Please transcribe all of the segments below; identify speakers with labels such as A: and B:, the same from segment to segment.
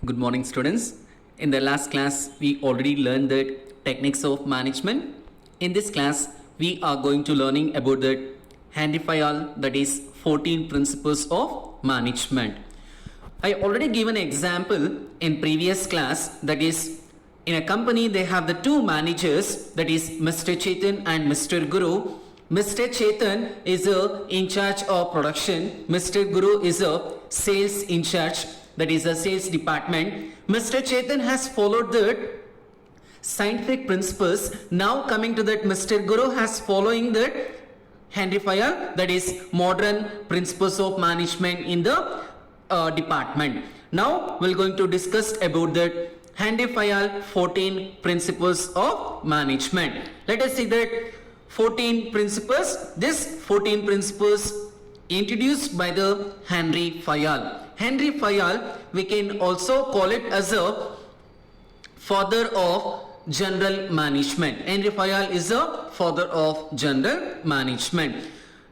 A: Good morning, students. In the last class, we already learned the techniques of management. In this class, we are going to learning about the Henry Fayol, that is 14 principles of management. I already given an example in previous class, that is in a company they have the two managers, that is Mr. Chetan and Mr. Guru. Mr. Chetan is in charge of production. Mr. Guru is a sales in charge, that is a sales department. Mr. Chetan has followed the scientific principles. Now coming to that, Mr. Guru has following the Henry Fayol, that is modern principles of management in the department. Now we're going to discuss about the Henry Fayol 14 principles of management. Let us see that 14 principles. This 14 principles introduced by the Henry Fayol. Henry Fayol, we can also call it as a father of general management. Henry Fayol is a father of general management.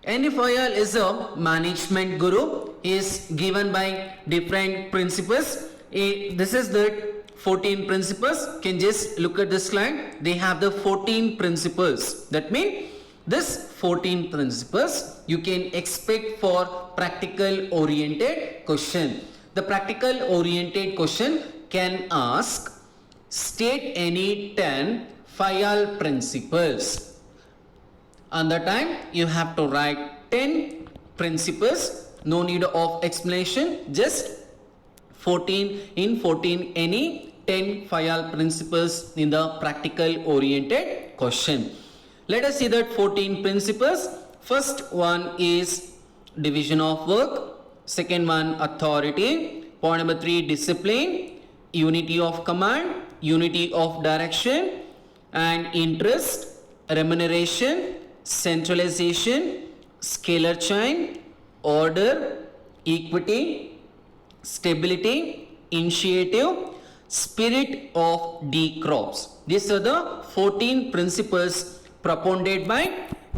A: Henry Fayol is a management guru. He is given by different principles. This is the 14 principles. Can just look at this slide. They have the 14 principles. That means this 14 principles you can expect for practical oriented question. The practical oriented question can ask, state any 10 Fayol principles. On the time you have to write 10 principles. No need of explanation. Just 14 any 10 Fayol principles in the practical oriented question. Let us see that 14 principles. First one is division of work. Second one, authority. Point number 3, discipline. Unity of command. Unity of direction. And interest. Remuneration. Centralization. Scalar chain. Order. Equity. Stability. Initiative. Spirit of D crops. These are the 14 principles propounded by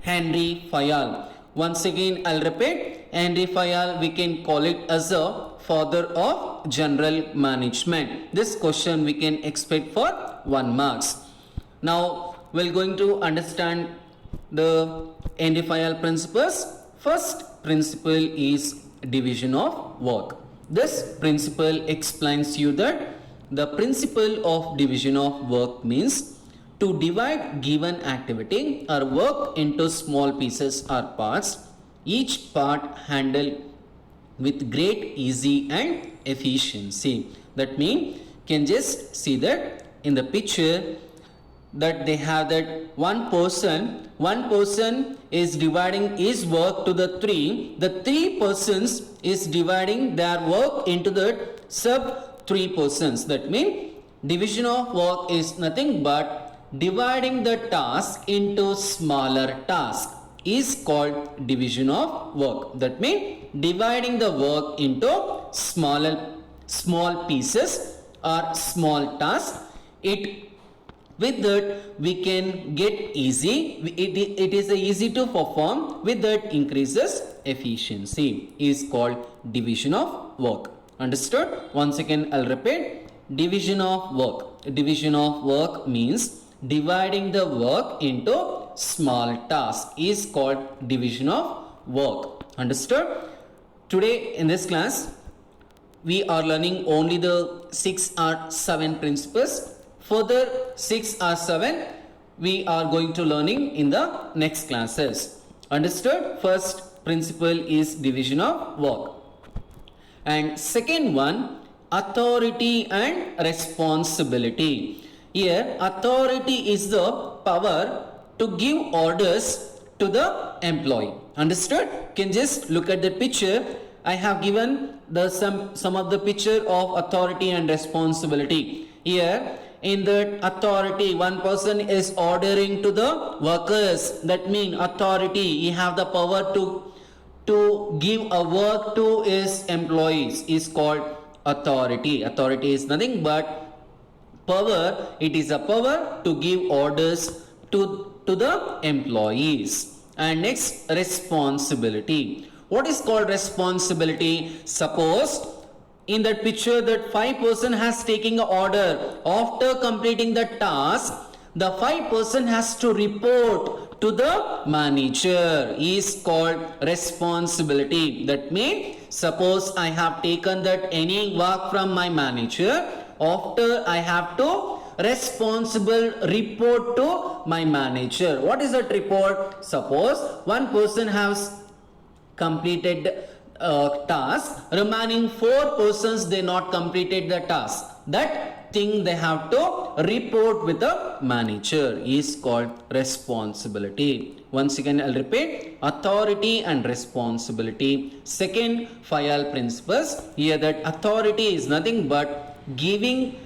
A: Henry Fayol. Once again, I'll repeat. Henry Fayol, we can call it as a father of general management. This question we can expect for 1 marks. Now, we're going to understand the Henry Fayol principles. First principle is division of work. This principle explains you that the principle of division of work means to divide given activity or work into small pieces or parts, each part handled with great ease and efficiency. That means can just see that in the picture that they have that one person is dividing his work to the three persons is dividing their work into the sub 3 persons. That means division of work is nothing but dividing the task into smaller tasks is called division of work. That means dividing the work into small pieces or small tasks. With that we can get easy. It is easy to perform. With that increases efficiency is called division of work. Understood? Once again I'll repeat. Division of work. Division of work means dividing the work into small tasks is called division of work. Understood? Today in this class we are learning only the 6 or 7 principles. Further 6 or 7 we are going to learning in the next classes. Understood? First principle is division of work. And second one, authority and responsibility. Here authority is the power to give orders to the employee. Understood? Can just look at the picture. I have given the some of the picture of authority and responsibility. Here in the authority, one person is ordering to the workers. That means authority. He have the power to give a work to his employees is called authority. Authority is nothing but power. It is a power to give orders to the employees. And next, responsibility. What is called responsibility? Suppose in that picture that 5% has taken an order. After completing the task, the 5% has to report to the manager is called responsibility. That means suppose I have taken that any work from my manager, after I have to responsible report to my manager. What is that report? Suppose one person has completed task, remaining 4 persons they not completed the task, that thing they have to report with the manager is called responsibility. Once again I'll repeat, authority and responsibility. Second 5R principles. Here that authority is nothing but giving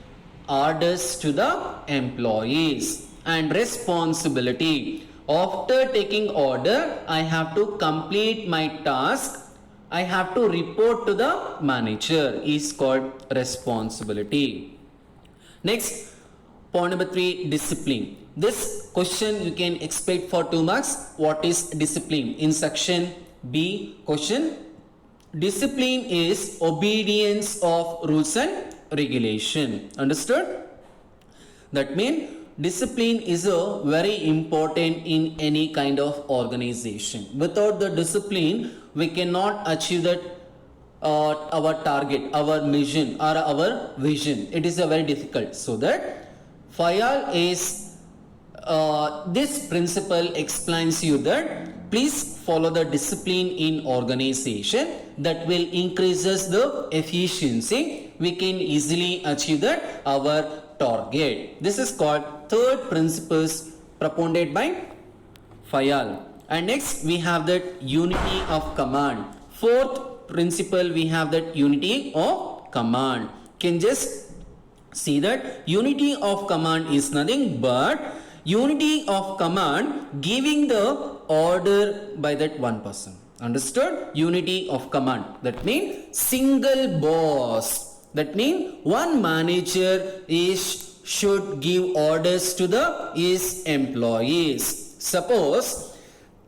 A: orders to the employees, and responsibility, after taking order I have to complete my task, I have to report to the manager is called responsibility. Next, point number 3, discipline. This question you can expect for 2 marks. What is discipline? In section B question, discipline is obedience of rules and regulation. Understood? That means discipline is a very important in any kind of organization. Without the discipline, we cannot achieve that our target, our mission or our vision. It is a very difficult. So that 5R is this principle explains you that please follow the discipline in organization, that will increases the efficiency. We can easily achieve that our target. This is called third principles propounded by 5R. And next we have that unity of command. Fourth principle we have that unity of command. Can just see that unity of command is nothing but unity of command giving the order by that one person. Understood? Unity of command. That means single boss. That means one manager should give orders to the his employees. Suppose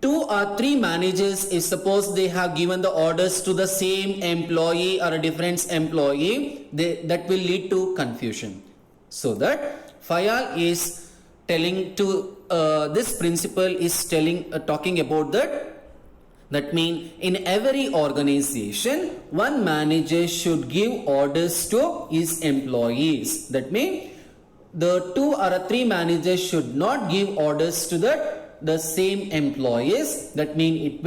A: 2 or 3 managers, if suppose they have given the orders to the same employee or a different employee, that will lead to confusion. So that 5R is telling to this principle is talking about that. That means in every organization, one manager should give orders to his employees. That means the 2 or 3 managers should not give orders to the same employees. That means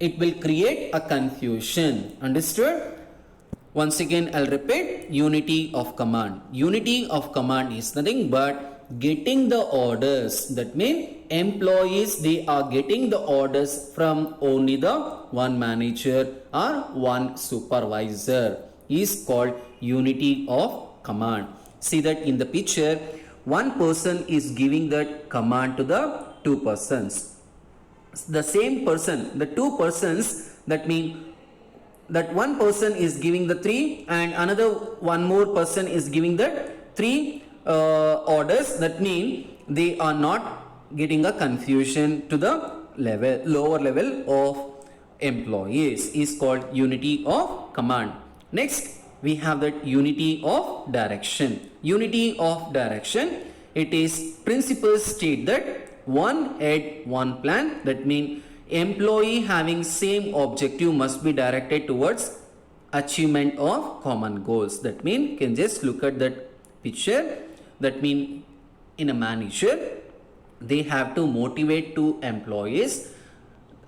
A: it will create a confusion. Understood? Once again I'll repeat, unity of command. Unity of command is nothing but getting the orders. That means employees, they are getting the orders from only the one manager or one supervisor is called unity of command. See that in the picture, one person is giving that command to the 2 persons. The same person, the 2 persons, that means that one person is giving the 3 and another one more person is giving that 3 orders. That means they are not getting a confusion to the lower level of employees is called unity of command. Next we have that unity of direction. Unity of direction, it is principles state that one head, one plan. That means employee having same objective must be directed towards achievement of common goals. That means you can just look at that picture. That means in a manager, they have to motivate to employees.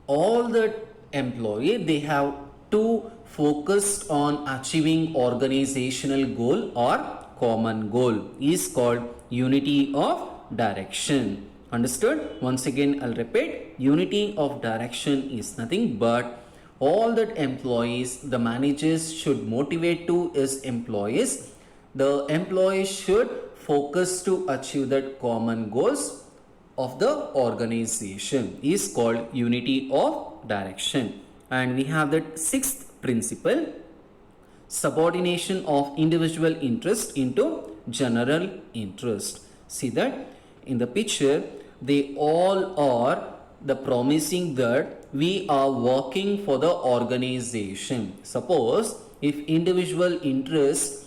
A: All the employee, they have to focus on achieving organizational goal or common goal is called unity of direction. Understood? Once again I'll repeat, unity of direction is nothing but all that employees, the managers should motivate to his employees. The employees should focus to achieve that common goals of the organization is called unity of direction. And we have that 6th principle, subordination of individual interest into general interest. See that in the picture, they all are the promising that we are working for the organization. Suppose If individual interest,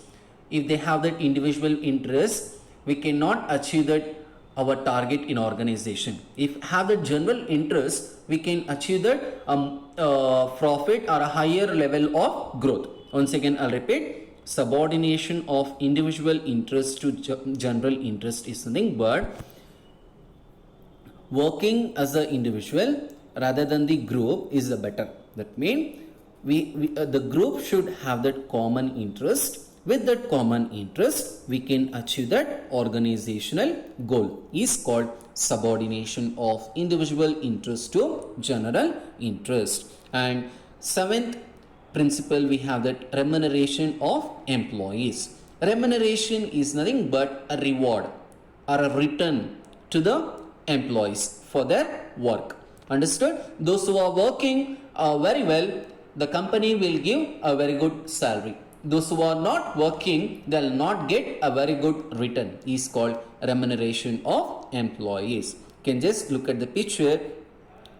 A: if they have that individual interest, we cannot achieve that our target in organization. If have the general interest, we can achieve that profit or a higher level of growth. Once again, I'll repeat, subordination of individual interest to general interest is nothing but working as an individual rather than the group is the better. That means the group should have that common interest. With that common interest, we can achieve that organizational goal. Is called subordination of individual interest to general interest. And seventh principle, we have that remuneration of employees. Remuneration is nothing but a reward or a return to the employees for their work. Understood? Those who are working very well, the company will give a very good salary. Those who are not working, they will not get a very good return. Is called remuneration of employees. You can just look at the picture.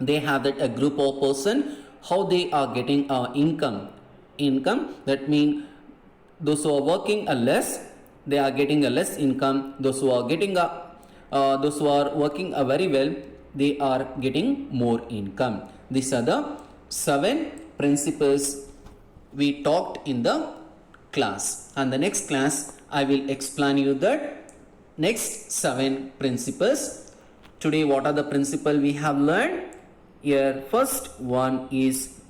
A: They have that a group of person, how they are getting income. That means those who are working a less, they are getting a less income. Those who are getting those who are working very well, they are getting more income. These are the 7 principles we talked in the class, and the next class I will explain you that next 7 principles. Today, what are the principles we have learned? Here, first one is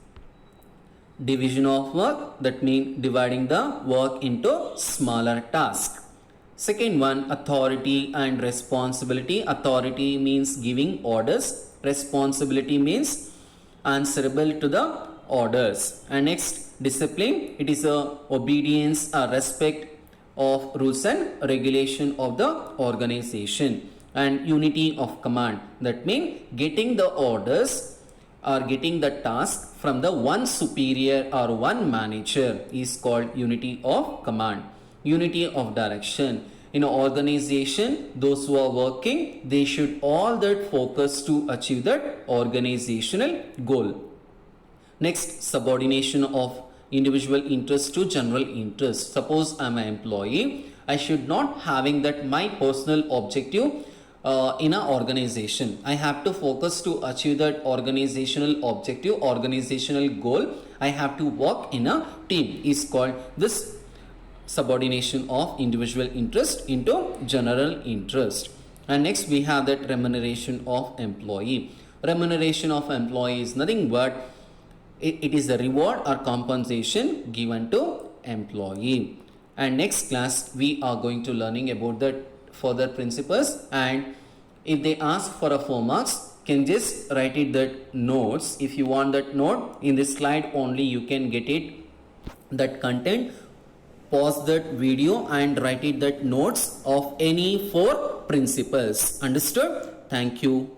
A: division of work. That means dividing the work into smaller tasks. Second one, authority and responsibility. Authority means giving orders. Responsibility means answerable to the orders. And next, discipline. It is a obedience or respect of rules and regulation of the organization. And unity of command. That means getting the orders or getting the task from the one superior or one manager is called unity of command. Unity of direction. In an organization, those who are working, they should all that focus to achieve that organizational goal. Next, subordination of individual interest to general interest. Suppose I am an employee, I should not having that my personal objective in an organization. I have to focus to achieve that organizational objective, organizational goal. I have to work in a team. Is called this subordination of individual interest into general interest. And next we have that remuneration of employee. Remuneration of employee is nothing but it is a reward or compensation given to employee. And next class we are going to learning about the further principles, and if they ask for a 4 marks, can just write it that notes. If you want that note in this slide only, you can get it that content. Pause that video and write it that notes of any 4 principles. Understood? Thank you.